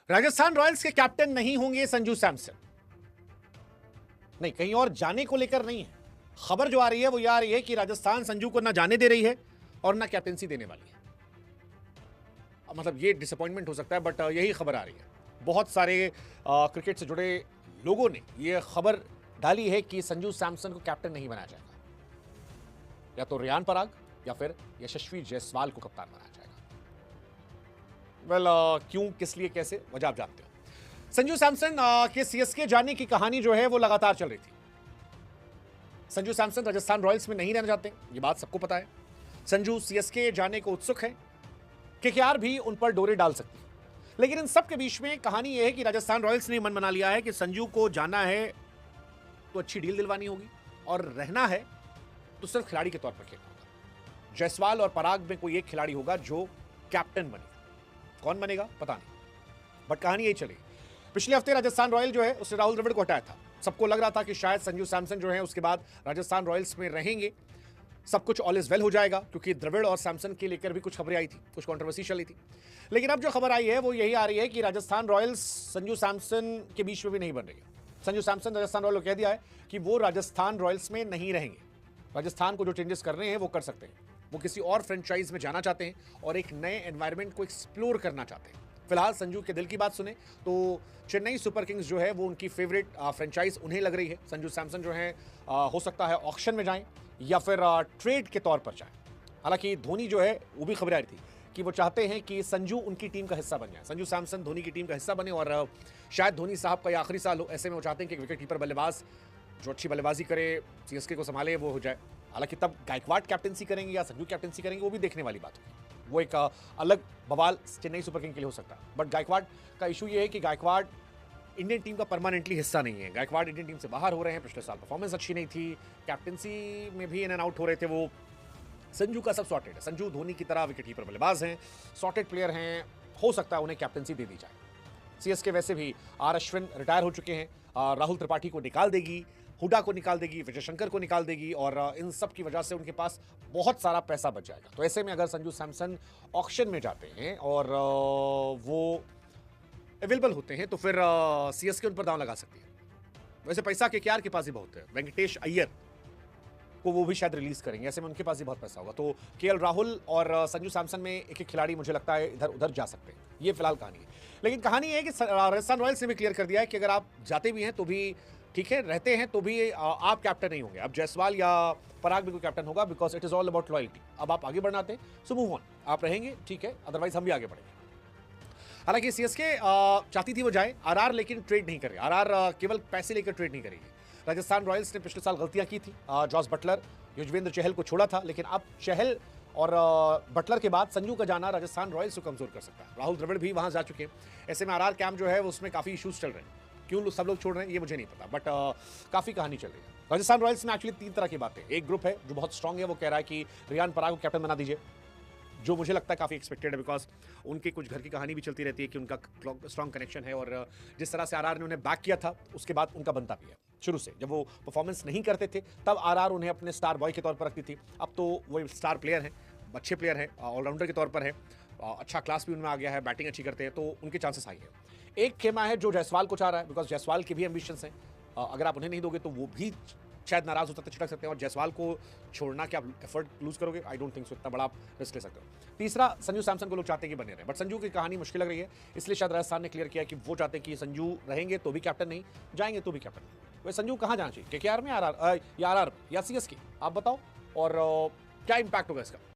Rajasthan Royals के captain नहीं होंगे संजू सैमसन। नहीं, कहीं और जाने को लेकर नहीं है। खबर जो आ रही है वो ये आ रही है कि राजस्थान संजू को ना जाने दे रही है और ना कैप्टनसी देने वाली है। मतलब ये डिसअपॉइंटमेंट हो सकता है, बट यही खबर आ रही है। बहुत सारे क्रिकेट से जुड़े लोगों ने ये खबर डाली है कि संजू सैमसन को कैप्टन नहीं बनाया जाएगा, या तो रियान पराग या फिर यशस्वी जायसवाल को कप्तान बनाया जाएगा। क्यों, किस लिए, कैसे, वजह आप जानते हो। संजू सैमसन के सीएसके जाने की कहानी जो है वो लगातार चल रही थी। संजू सैमसन राजस्थान रॉयल्स में नहीं रहना चाहते, ये बात सबको पता है। संजू सीएसके जाने को उत्सुक है, केकेआर भी उन पर डोरे डाल सकती है। लेकिन इन सब के बीच में कहानी यह है कि राजस्थान रॉयल्स ने मन बना लिया है कि संजू को जाना है तो अच्छी डील दिलवानी होगी, और रहना है तो सिर्फ खिलाड़ी के तौर पर खेलना होगा। जायसवाल और पराग में कोई एक खिलाड़ी होगा जो कैप्टन बनेगा। कौन बनेगा पता नहीं, बट कहानी यही चली। पिछले हफ्ते राजस्थान रॉयल जो है उसने राहुल द्रविड़ को हटाया था। सबको लग रहा था कि शायद संजू सैमसन जो है उसके बाद राजस्थान रॉयल्स में रहेंगे, सब कुछ ऑल इज वेल हो जाएगा, क्योंकि द्रविड़ और सैमसन के लेकर भी कुछ खबरें आई थी, कुछ कंट्रोवर्सी चली थी। लेकिन अब जो खबर आई है वो यही आ रही है कि राजस्थान रॉयल्स संजू सैमसन के बीच में भी नहीं बन रही है। संजू सैमसन राजस्थान रॉयल को कह दिया है कि वो राजस्थान रॉयल्स में नहीं रहेंगे। राजस्थान को जो चेंजेस कर रहे हैं वो कर सकते हैं। वो किसी और फ्रेंचाइज में जाना चाहते हैं और एक नए एनवायरनमेंट को एक्सप्लोर करना चाहते हैं। फिलहाल संजू के दिल की बात सुने तो चेन्नई सुपर किंग्स जो है वो उनकी फेवरेट फ्रेंचाइज उन्हें लग रही है। संजू सैमसन जो है हो सकता है ऑक्शन में जाएं या फिर ट्रेड के तौर पर जाएं। हालांकि धोनी जो है वो भी खबर आ रही थी कि वो चाहते हैं कि संजू उनकी टीम का हिस्सा बन जाए, संजू सैमसन धोनी की टीम का हिस्सा बने, और शायद धोनी साहब का ये आखिरी साल हो। ऐसे में वो चाहते हैं कि विकेट कीपर बल्लेबाज जो अच्छी बल्लेबाजी करे, सीएसके को संभाले, वो हो जाए। हालांकि तब गायकवाड़ कैप्टनसी करेंगे या संजू कैप्टनसी करेंगे वो भी देखने वाली बात होगी। वो एक अलग बवाल चेन्नई सुपर किंग के लिए हो सकता है। बट गायकवाड़ का इशू ये है कि गायकवाड़ इंडियन टीम का परमानेंटली हिस्सा नहीं है। गायकवाड़ इंडियन टीम से बाहर हो रहे हैं, पिछले साल परफॉर्मेंस अच्छी नहीं थी, कैप्टनसी में भी इन एंड आउट हो रहे थे वो। संजू का सब सॉर्टेड है। संजू धोनी की तरह विकेट कीपर बल्लेबाज हैं, सॉर्टेड प्लेयर हैं, हो सकता है उन्हें कैप्टनसी दे दी जाए। सीएसके वैसे भी आर अश्विन रिटायर हो चुके हैं, राहुल त्रिपाठी को निकाल देगी, हुडा को निकाल देगी, विजय शंकर को निकाल देगी, और इन सब की वजह से उनके पास बहुत सारा पैसा बच जाएगा। तो ऐसे में अगर संजू सैमसन ऑक्शन में जाते हैं और वो अवेलेबल होते हैं तो फिर सीएसके उन पर दांव लगा सकती है। वैसे पैसा केकेआर के पास ही बहुत है, वेंकटेश अय्यर को वो भी शायद रिलीज करेंगे, ऐसे में उनके पास ही बहुत पैसा होगा। तो केएल राहुल और संजू सैमसन में एक एक खिलाड़ी मुझे लगता है इधर उधर जा सकते हैं। ये फिलहाल कहानी है। लेकिन कहानी है कि राजस्थान रॉयल्स ने भी क्लियर कर दिया है कि अगर आप जाते भी हैं तो भी ठीक है, रहते हैं तो भी आप कैप्टन नहीं होंगे। अब जायसवाल या पराग भी कोई कैप्टन होगा, because it is all about loyalty. अब आप आगे बढ़ना हैं सो मूव ऑन, आप रहेंगे ठीक है, अदरवाइज हम भी आगे बढ़ेंगे। हालांकि सीएसके चाहती थी वो जाए, आरआर लेकिन ट्रेड नहीं कर रही। आरआर केवल पैसे लेकर ट्रेड नहीं करेगी। राजस्थान रॉयल्स ने पिछले साल गलतियां की थी, जॉस बटलर, युजवेंद्र चहल को छोड़ा था, लेकिन अब चहल और बटलर के बाद संजू का जाना राजस्थान रॉयल्स को कमजोर कर सकता है। राहुल द्रविड़ भी वहां जा चुके हैं। ऐसे में आरआर कैंप जो है उसमें काफी इश्यूज चल रहे हैं। क्यों सब लोग छोड़ रहे हैं ये मुझे नहीं पता, बट काफी कहानी चल रही है। राजस्थान रॉयल्स में एक्चुअली तीन तरह की बातें। एक ग्रुप है जो बहुत स्ट्रांग है, वो कह रहा है कि रियान पराग को कैप्टन बना दीजिए, जो मुझे लगता है काफ़ी एक्सपेक्टेड है, बिकॉज उनके कुछ घर की कहानी भी चलती रहती है कि उनका स्ट्रॉन्ग कनेक्शन है, और जिस तरह से आरआर ने उन्हें बैक किया था उसके बाद उनका बनता भी है। शुरू से जब वो परफॉर्मेंस नहीं करते थे तब आरआर उन्हें अपने स्टार बॉय के तौर पर रखती थी। अब तो वो स्टार प्लेयर हैं, अच्छे प्लेयर हैं, ऑलराउंडर के तौर पर है, अच्छा क्लास भी उनमें आ गया है, बैटिंग अच्छी करते हैं, तो उनके चांसेस हाई है। एक खेमा है जो जायसवाल को चाह रहा है, बिकॉज जायसवाल के भी एम्बिशंस हैं। अगर आप उन्हें नहीं दोगे तो वो भी शायद नाराज हो सकते, छिटक सकते हैं, और जायसवाल को छोड़ना क्या आप एफर्ट लूज करोगे? आई डोंट थिंक सो, इतना बड़ा आप रिस्क ले सकते हो। तीसरा, संजू सैमसन को लोग चाहते हैं कि बने रहे, बट संजू की कहानी मुश्किल लग रही है, इसलिए शायद राजस्थान ने क्लियर किया कि वो चाहते हैं कि संजू रहेंगे तो भी कैप्टन नहीं, जाएंगे तो भी कैप्टन नहीं। वह संजू कहाँ जाना चाहिए, केकेआर में, आरआर या सीएसके? आप बताओ, और क्या इंपैक्ट होगा इसका?